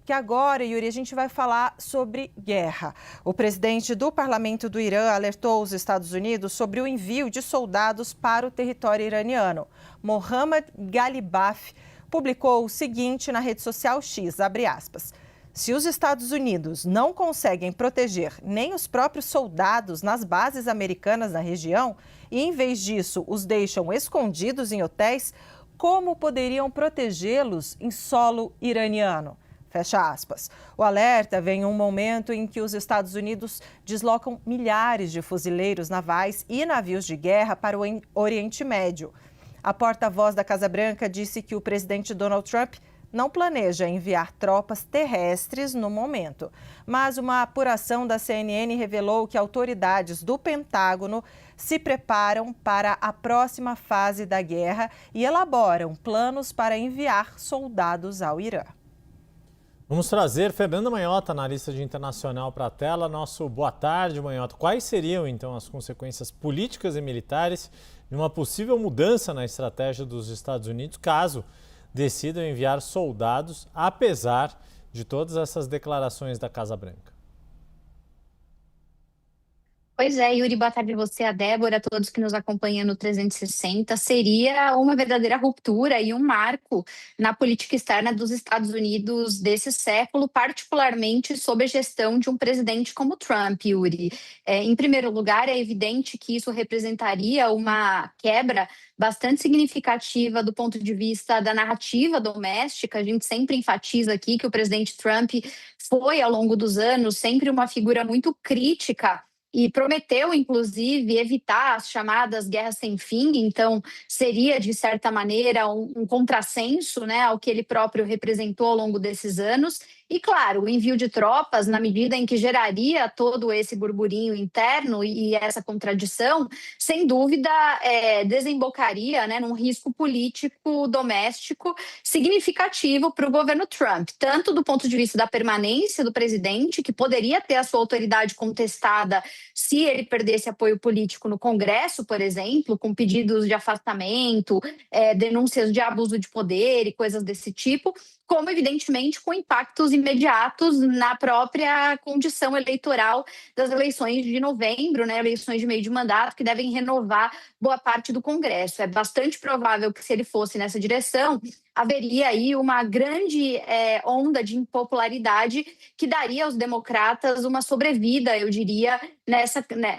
porque agora, Yuri, a gente vai falar sobre guerra. O presidente do parlamento do Irã alertou os Estados Unidos sobre o envio de soldados para o território iraniano. Mohammad Ghalibaf publicou o seguinte na rede social X, abre aspas. Se os Estados Unidos não conseguem proteger nem os próprios soldados nas bases americanas na região e, em vez disso, os deixam escondidos em hotéis, como poderiam protegê-los em solo iraniano? Fecha aspas. O alerta vem em um momento em que os Estados Unidos deslocam milhares de fuzileiros navais e navios de guerra para o Oriente Médio. A porta-voz da Casa Branca disse que o presidente Donald Trump não planeja enviar tropas terrestres no momento. Mas uma apuração da CNN revelou que autoridades do Pentágono se preparam para a próxima fase da guerra e elaboram planos para enviar soldados ao Irã. Vamos trazer Fernanda Manhota, analista de internacional, para a tela. Nosso boa tarde, Manhota. Quais seriam, então, as consequências políticas e militares de uma possível mudança na estratégia dos Estados Unidos, caso decidam enviar soldados, apesar de todas essas declarações da Casa Branca? Pois é, Yuri, boa tarde a você, a Débora, a todos que nos acompanham no 360. Seria uma verdadeira ruptura e um marco na política externa dos Estados Unidos desse século, particularmente sob a gestão de um presidente como Trump, Yuri. Em primeiro lugar, é evidente que isso representaria uma quebra bastante significativa do ponto de vista da narrativa doméstica. A gente sempre enfatiza aqui que o presidente Trump foi, ao longo dos anos, sempre uma figura muito crítica e prometeu, inclusive, evitar as chamadas guerras sem fim. Então, seria, de certa maneira, um contrassenso, né, ao que ele próprio representou ao longo desses anos. E, claro, o envio de tropas, na medida em que geraria todo esse burburinho interno e essa contradição, sem dúvida, desembocaria, né, num risco político doméstico significativo para o governo Trump, tanto do ponto de vista da permanência do presidente, que poderia ter a sua autoridade contestada se ele perdesse apoio político no Congresso, por exemplo, com pedidos de afastamento, denúncias de abuso de poder e coisas desse tipo, como, evidentemente, com impactos imediatos na própria condição eleitoral das eleições de novembro, né, eleições de meio de mandato, que devem renovar boa parte do Congresso. É bastante provável que, se ele fosse nessa direção, haveria aí uma grande onda de impopularidade que daria aos democratas uma sobrevida, eu diria,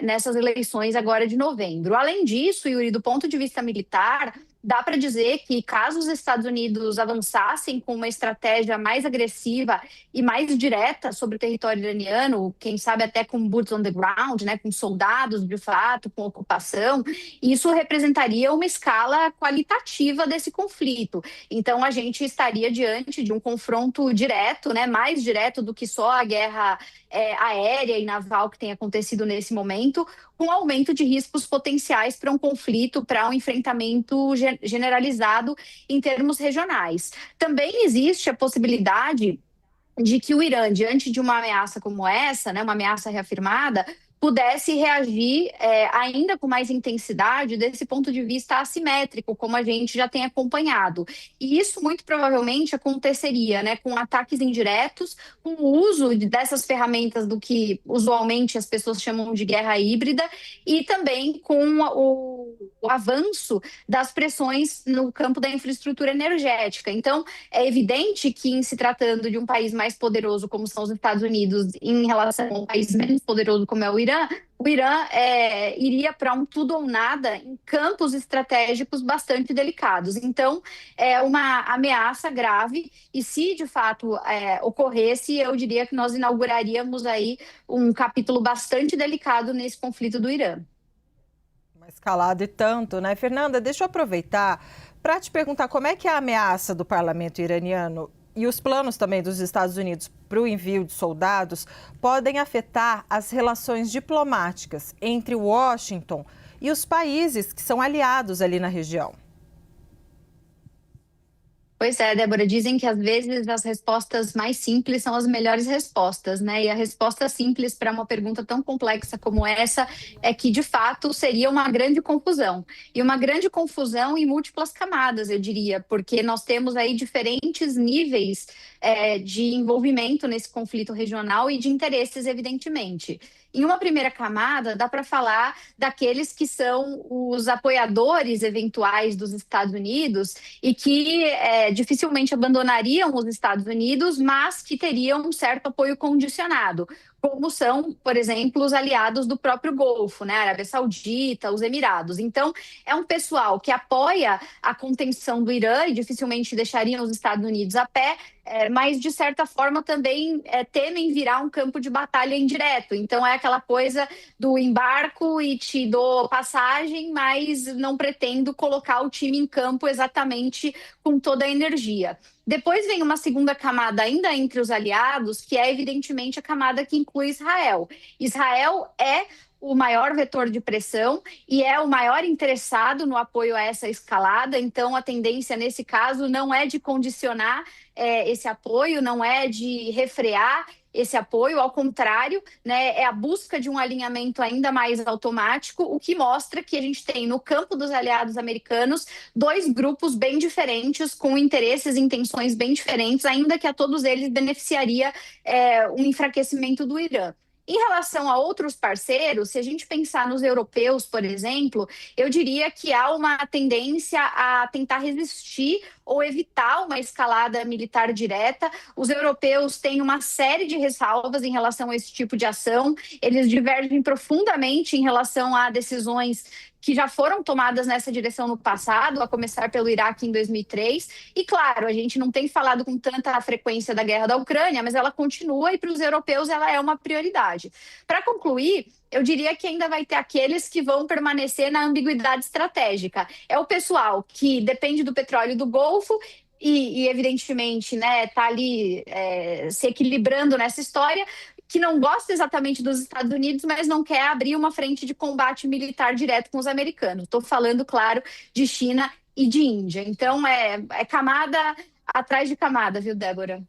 nessas eleições agora de novembro. Além disso, Yuri, do ponto de vista militar, dá para dizer que, caso os Estados Unidos avançassem com uma estratégia mais agressiva e mais direta sobre o território iraniano, quem sabe até com boots on the ground, né, com soldados de fato, com ocupação, isso representaria uma escala qualitativa desse conflito. Então, a gente estaria diante de um confronto direto, né, mais direto do que só a guerra aérea e naval que tem acontecido nesse momento, com aumento de riscos potenciais para um conflito, para um enfrentamento generalizado em termos regionais. Também existe a possibilidade de que o Irã, diante de uma ameaça como essa, né, uma ameaça reafirmada, pudesse reagir ainda com mais intensidade desse ponto de vista assimétrico, como a gente já tem acompanhado. E isso muito provavelmente aconteceria, né, com ataques indiretos, com o uso dessas ferramentas do que usualmente as pessoas chamam de guerra híbrida, e também com o avanço das pressões no campo da infraestrutura energética. Então, é evidente que, em se tratando de um país mais poderoso como são os Estados Unidos em relação a um país menos poderoso como é o Irã iria para um tudo ou nada em campos estratégicos bastante delicados. Então, é uma ameaça grave e, se de fato ocorresse, eu diria que nós inauguraríamos aí um capítulo bastante delicado nesse conflito do Irã. Escalado e tanto, né? Fernanda, deixa eu aproveitar para te perguntar como é que a ameaça do parlamento iraniano e os planos também dos Estados Unidos para o envio de soldados podem afetar as relações diplomáticas entre Washington e os países que são aliados ali na região. Pois é, Débora, dizem que às vezes as respostas mais simples são as melhores respostas, né? E a resposta simples para uma pergunta tão complexa como essa é que, de fato, seria uma grande confusão. E uma grande confusão em múltiplas camadas, eu diria, porque nós temos aí diferentes níveis, de envolvimento nesse conflito regional e de interesses, evidentemente. Em uma primeira camada, dá para falar daqueles que são os apoiadores eventuais dos Estados Unidos e que dificilmente abandonariam os Estados Unidos, mas que teriam um certo apoio condicionado, como são, por exemplo, os aliados do próprio Golfo, né? A Arábia Saudita, os Emirados. Então, é um pessoal que apoia a contenção do Irã e dificilmente deixariam os Estados Unidos a pé, mas de certa forma também temem virar um campo de batalha indireto. Então, é aquela coisa do embarco e te dou passagem, mas não pretendo colocar o time em campo exatamente com toda a energia. Depois vem uma segunda camada ainda entre os aliados, que é evidentemente a camada que inclui Israel. Israel é o maior vetor de pressão e é o maior interessado no apoio a essa escalada, então a tendência nesse caso não é de condicionar esse apoio, não é de refrear esse apoio, ao contrário, né, é a busca de um alinhamento ainda mais automático, o que mostra que a gente tem no campo dos aliados americanos dois grupos bem diferentes, com interesses e intenções bem diferentes, ainda que a todos eles beneficiaria um enfraquecimento do Irã. Em relação a outros parceiros, se a gente pensar nos europeus, por exemplo, eu diria que há uma tendência a tentar resistir ou evitar uma escalada militar direta. Os europeus têm uma série de ressalvas em relação a esse tipo de ação. Eles divergem profundamente em relação a decisões que já foram tomadas nessa direção no passado, a começar pelo Iraque em 2003. E, claro, a gente não tem falado com tanta frequência da guerra da Ucrânia, mas ela continua e para os europeus ela é uma prioridade. Para concluir, eu diria que ainda vai ter aqueles que vão permanecer na ambiguidade estratégica. É o pessoal que depende do petróleo do Golfo e evidentemente, né, tá ali se equilibrando nessa história, que não gosta exatamente dos Estados Unidos, mas não quer abrir uma frente de combate militar direto com os americanos. Estou falando, claro, de China e de Índia. Então, é camada atrás de camada, viu, Débora?